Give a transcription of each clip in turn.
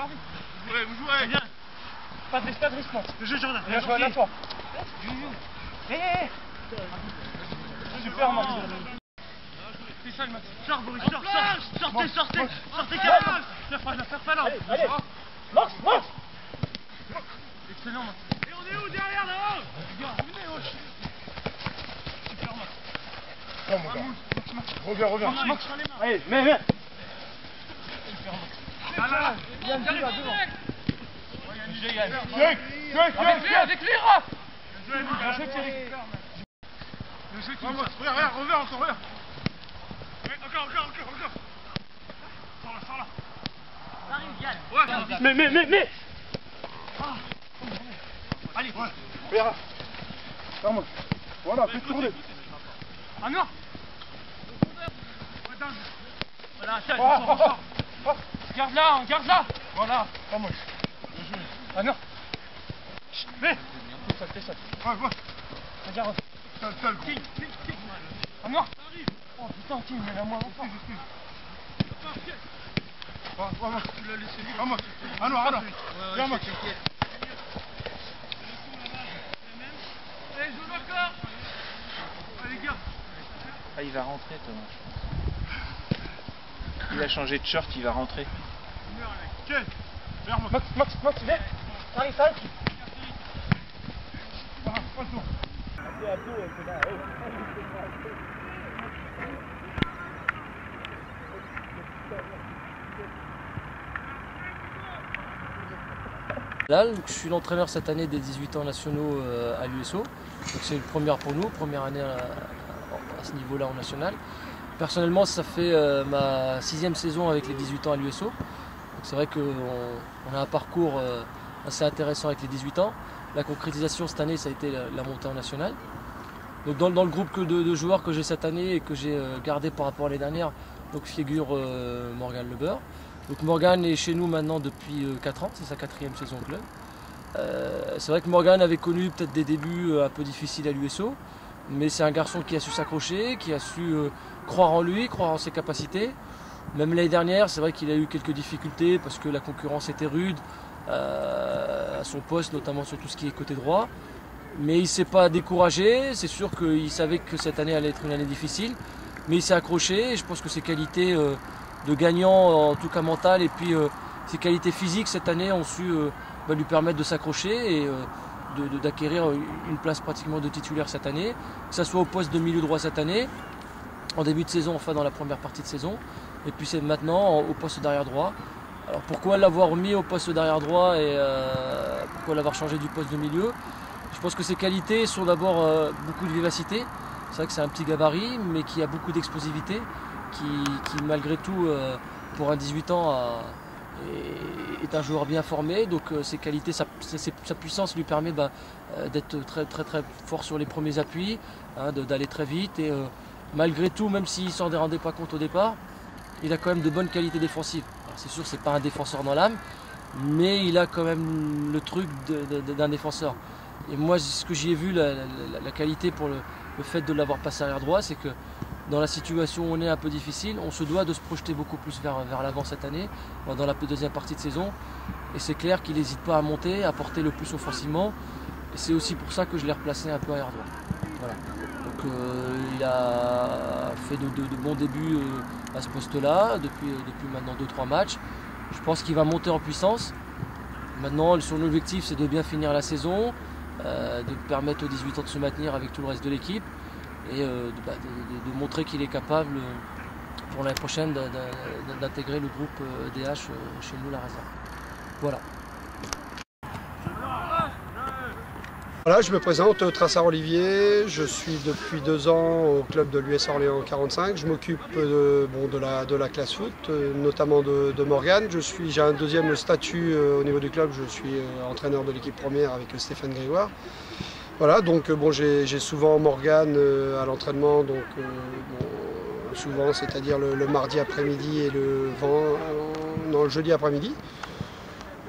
Mardi. Vous jouez. Bien. Pas de risque, Le jeu, Jordan. Bien joué, à toi. Super, Max. C'est ça le match. Sors, Boris, sortez, carrément. Faire pas là. Allez, Max. Excellent, Max. Et on est où derrière là-haut? Revenez, super, Max. Non, mon gars. Reviens. Max. Allez, viens. Super, Max. Là. Yann, devant. Yann. Avec lui, Raph. Le jeu, Thierry. Le jeu qui reviens encore. Encore. Sors là. Arrive, Yann. Ouais. Mais. Allez. Verra. Vamos. Voilà, fais tourner. Ah non. Voilà, ça. Garde-la. Voilà. Vamos. Ah non. Mais. T'es seul. Ouais. Regarde. Seul. King. Ah non. Oh putain, King, il y en a moins longtemps. Vamos. Tu l'as laissé lui. Vamos. Ah non. Viens, Max. Allez, joue encore. Allez, gars. Ah, il va rentrer, Thomas. Il a changé de shirt, il va rentrer. Ok. Viens, Max, viens. Arrive. Pas le tour. Là, je suis l'entraîneur cette année des 18 ans nationaux à l'USO. C'est une première pour nous, première année à ce niveau-là en national. Personnellement, ça fait ma 6e saison avec les 18 ans à l'USO. C'est vrai qu'on a un parcours assez intéressant avec les 18 ans. La concrétisation cette année, ça a été la montée en national. Donc dans le groupe de joueurs que j'ai cette année et que j'ai gardé par rapport à l'année dernière, donc figure Morgan Leber. Donc Morgan est chez nous maintenant depuis 4 ans, c'est sa 4e saison au club. C'est vrai que Morgan avait connu peut-être des débuts un peu difficiles à l'USO, mais c'est un garçon qui a su s'accrocher, qui a su croire en lui, croire en ses capacités. Même l'année dernière, c'est vrai qu'il a eu quelques difficultés parce que la concurrence était rude à son poste, notamment sur tout ce qui est côté droit. Mais il ne s'est pas découragé, c'est sûr qu'il savait que cette année allait être une année difficile, mais il s'est accroché et je pense que ses qualités de gagnant, en tout cas mental, et puis ses qualités physiques cette année ont su lui permettre de s'accrocher et d'acquérir une place pratiquement de titulaire cette année, que ce soit au poste de milieu droit cette année, en début de saison, enfin dans la première partie de saison, et puis c'est maintenant au poste d'arrière droit. Alors pourquoi l'avoir mis au poste d'arrière droit et pourquoi l'avoir changé du poste de milieu? Je pense que ses qualités sont d'abord beaucoup de vivacité. C'est vrai que c'est un petit gabarit, mais qui a beaucoup d'explosivité, qui malgré tout, pour un 18 ans, est un joueur bien formé. Donc ses qualités, sa puissance lui permet d'être très fort sur les premiers appuis, d'aller très vite. Et malgré tout, même s'il ne s'en rendait pas compte au départ, il a quand même de bonnes qualités défensives. C'est sûr, c'est pas un défenseur dans l'âme, mais il a quand même le truc d'un défenseur. Et moi, ce que j'y ai vu, la qualité pour le fait de l'avoir passé arrière droit, c'est que dans la situation où on est un peu difficile, on se doit de se projeter beaucoup plus vers l'avant cette année, dans la deuxième partie de saison. Et c'est clair qu'il n'hésite pas à monter, à porter le plus offensivement. Et c'est aussi pour ça que je l'ai replacé un peu arrière droit. Voilà. Donc il a fait de bons débuts à ce poste-là, depuis maintenant 2-3 matchs. Je pense qu'il va monter en puissance. Maintenant, son objectif, c'est de bien finir la saison, de permettre aux 18 ans de se maintenir avec tout le reste de l'équipe et de montrer qu'il est capable pour l'année prochaine d'intégrer le groupe DH chez nous, la réserve. Voilà. Voilà, je me présente, Trassard Olivier, je suis depuis 2 ans au club de l'US Orléans 45, je m'occupe de la classe foot, notamment de Morgan. J'ai un deuxième statut au niveau du club, je suis entraîneur de l'équipe première avec Stéphane Grégoire. Voilà, donc j'ai souvent Morgan à l'entraînement, donc souvent, c'est-à-dire le mardi après-midi et le jeudi après-midi.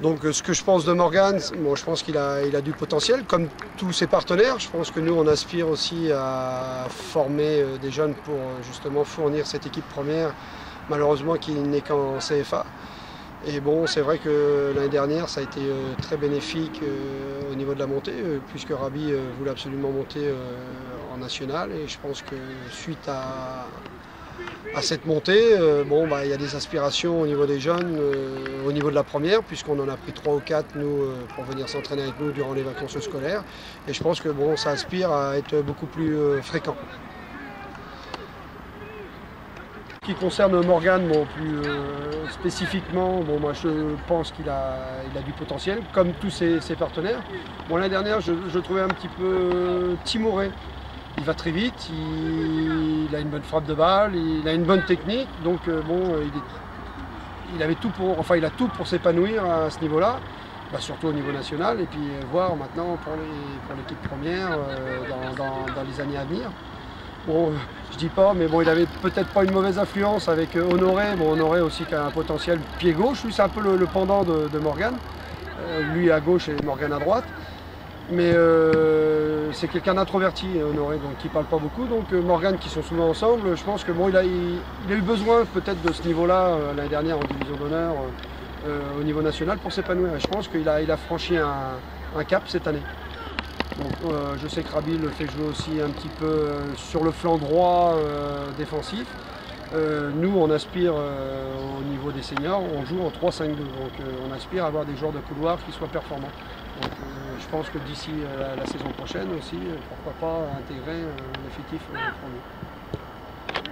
Donc ce que je pense de Morgan, je pense qu'il a du potentiel, comme tous ses partenaires. Je pense que nous, on aspire aussi à former des jeunes pour justement fournir cette équipe première, malheureusement qui n'est qu'en CFA. Et bon, c'est vrai que l'année dernière, ça a été très bénéfique au niveau de la montée, puisque Rabi voulait absolument monter en national. Et je pense que suite à cette montée, il y a des aspirations au niveau des jeunes, au niveau de la première, puisqu'on en a pris 3 ou 4 nous, pour venir s'entraîner avec nous durant les vacances scolaires. Et je pense que ça aspire à être beaucoup plus fréquent. Ce qui concerne Morgan, plus spécifiquement, moi je pense qu'il a du potentiel, comme tous ses partenaires. L'année dernière, je le trouvais un petit peu timoré. Il va très vite, il a une bonne frappe de balle, il a une bonne technique, donc il avait tout il a tout pour s'épanouir à ce niveau-là, surtout au niveau national, et puis voir maintenant pour l'équipe première dans les années à venir. Bon, je dis pas, mais il avait peut-être pas une mauvaise influence avec Honoré. Honoré aussi qui a un potentiel pied gauche, lui c'est un peu le pendant de Morgan. Lui à gauche et Morgan à droite. Mais c'est quelqu'un d'introverti, Honoré, donc qui parle pas beaucoup. Donc Morgan qui sont souvent ensemble, je pense que il a eu besoin peut-être de ce niveau-là l'année dernière en division d'honneur au niveau national pour s'épanouir. Et je pense qu'il a franchi un cap cette année. Donc, je sais que Rabi le fait jouer aussi un petit peu sur le flanc droit défensif. Nous, on aspire au niveau des seniors, on joue en 3-5-2. Donc, on aspire à avoir des joueurs de couloir qui soient performants. Donc, je pense que d'ici la saison prochaine aussi, pourquoi pas intégrer l'effectif premier.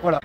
Voilà.